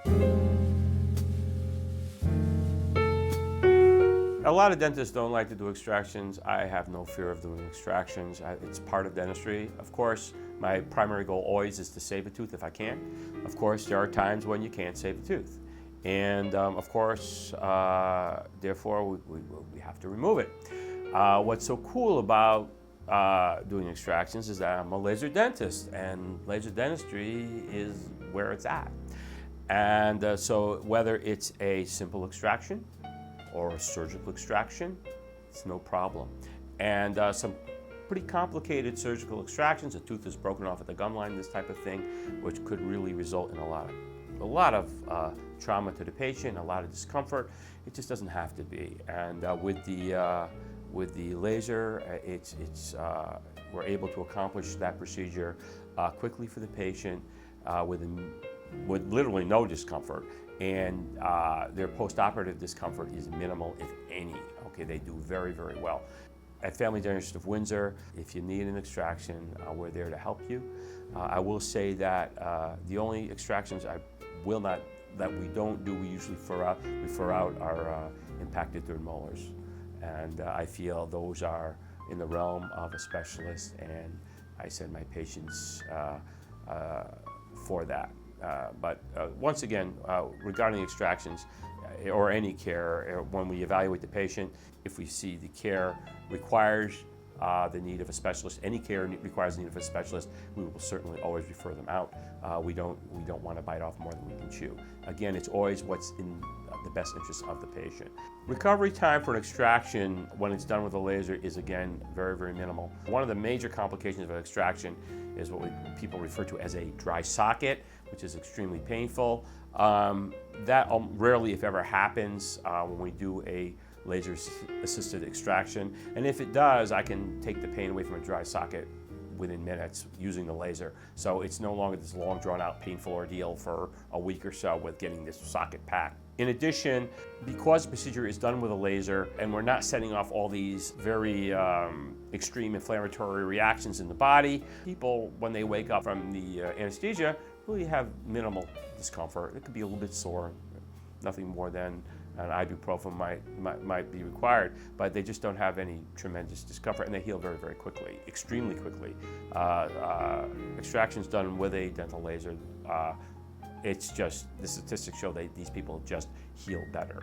A lot of dentists don't like to do extractions. I have no fear of doing extractions. It's part of dentistry. Of course, my primary goal always is to save a tooth if I can. Of course, there are times when you can't save a tooth. And of course, therefore, we have to remove it. What's so cool about doing extractions is that I'm a laser dentist, and laser dentistry is where it's at. And so whether it's a simple extraction or a surgical extraction, it's no problem. And some pretty complicated surgical extractions, a tooth is broken off at the gum line, this type of thing, which could really result in a lot of trauma to the patient, a lot of discomfort. It just doesn't have to be. And with the laser, we're able to accomplish that procedure quickly for the patient with literally no discomfort. And their post-operative discomfort is minimal, if any. Okay, they do very, very well. At Family Dentistry of Windsor, if you need an extraction, we're there to help you. I will say that the only extractions that we don't do, we usually refer out our impacted third molars. And I feel those are in the realm of a specialist, and I send my patients for that. But once again, regarding extractions or any care, when we evaluate the patient, if we see the care requires the need of a specialist, any care requires the need of a specialist, we will certainly always refer them out. We don't want to bite off more than we can chew. Again, it's always what's in the best interest of the patient. Recovery time for an extraction when it's done with a laser is, again, very, very minimal. One of the major complications of an extraction is what people refer to as a dry socket, which is extremely painful. That rarely, if ever, happens when we do a laser-assisted extraction. And if it does, I can take the pain away from a dry socket within minutes using the laser. So it's no longer this long, drawn-out, painful ordeal for a week or so with getting this socket packed. In addition, because the procedure is done with a laser and we're not setting off all these very extreme inflammatory reactions in the body, people, when they wake up from the anesthesia, really have minimal discomfort. It could be a little bit sore, nothing more than an ibuprofen might be required, but they just don't have any tremendous discomfort, and they heal very, very quickly, extremely quickly. Extractions done with a dental laser, it's just, the statistics show that these people just heal better.